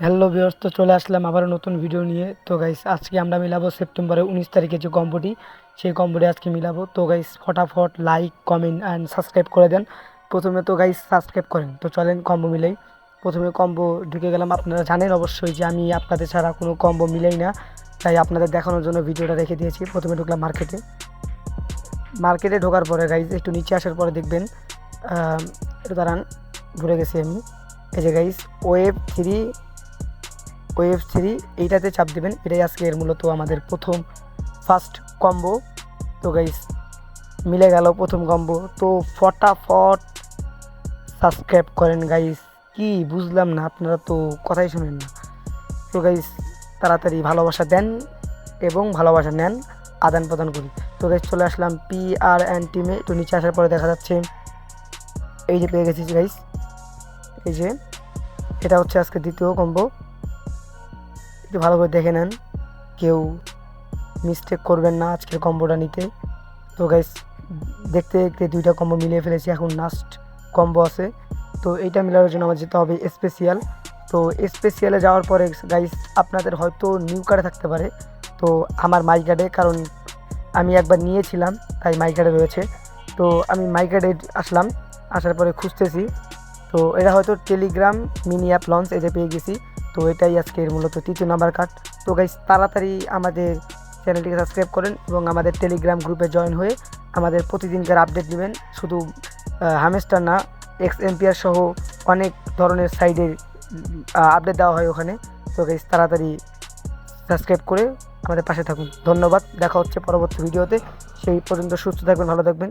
Hello viewers, তো চলে আসলাম আবারও নতুন ভিডিও নিয়ে। তো গাইস, আজকে আমরা মিলাবো সেপ্টেম্বরের 19 তারিখে যে কম্বোটি, সেই কম্বোটি আজকে মিলাবো। তো গাইস, ফটাফট লাইক, কমেন্ট অ্যান্ড সাবস্ক্রাইব করে দেন। প্রথমে তো গাইস সাবস্ক্রাইব করেন। তো চলেন কম্বো মিলাই। প্রথমে কম্বো ঢুকে গেলাম। আপনারা জানেন অবশ্যই যে আমি আপনাদের ছাড়া কোনো কম্বো মিলাই না, তাই আপনাদের দেখানোর জন্য ভিডিওটা রেখে দিয়েছি। প্রথমে ঢুকলাম মার্কেটে। মার্কেটে ঢোকার পরে গাইস একটু নিচে আসার পরে দেখবেন, একটু দাঁড়ান, ভুলে গেছি আমি। এই যে গাইস, ওয়েভ 3 এইটাতে চাপ দেবেন। এটাই আজকের মূলত আমাদের প্রথম ফার্স্ট কম্বো। তো গাইস, মিলে গেল প্রথম কম্বো। তো ফটাফট সাবস্ক্রাইব করেন গাইস। কি বুঝলাম না, আপনারা তো কথাই শুনেন না। তো গাইস, তাড়াতাড়ি ভালোবাসা দেন এবং ভালোবাসা নেন, আদান প্রদান করি। তো গাইস, চলে আসলাম PR&T টিমে। একটু নিচে আসার পরে দেখা যাচ্ছে এই যে পেয়ে গেছি গাইস। এই যে এটা হচ্ছে আজকে দ্বিতীয় কম্বো। একটু ভালো করে দেখে নেন, কেউ মিস্টেক করবেন না আজকের কম্বোটা নিতে। তো গাইস, দেখতে দেখতে দুইটা কম্বো মিলিয়ে ফেলেছি, এখন লাস্ট কম্বো আছে। তো এইটা মেলানোর জন্য আমার যেতে হবে স্পেশাল। তো স্পেশালে যাওয়ার পরে গাইস, আপনাদের হয়তো নিউ কার্ডে থাকতে পারে, তো আমার মাই কার্ডে, কারণ আমি একবার নিয়েছিলাম তাই মাই কার্ডে রয়েছে। তো আমি মাই কার্ডে আসলাম, আসার পরে খুঁজতেছি। তো এটা হয়তো টেলিগ্রাম মিনি অ্যাপ লঞ্চ, এই যে পেয়ে গেছি। তো এটাই আজকের মূলত তৃতীয় নাম্বার কার্ড। তো গাইস, তাড়াতাড়ি আমাদের চ্যানেলটিকে সাবস্ক্রাইব করেন এবং আমাদের টেলিগ্রাম গ্রুপে জয়েন হয়ে আমাদের প্রতিদিনকার আপডেট নেবেন। শুধু হামেস্টার না, এক্সএমপিআর সহ অনেক ধরনের সাইডের আপডেট দেওয়া হয় ওখানে। তো গাইস, তাড়াতাড়ি সাবস্ক্রাইব করে আমাদের পাশে থাকুন। ধন্যবাদ, দেখা হচ্ছে পরবর্তী ভিডিওতে। সেই পর্যন্ত সুস্থ থাকবেন, ভালো থাকবেন।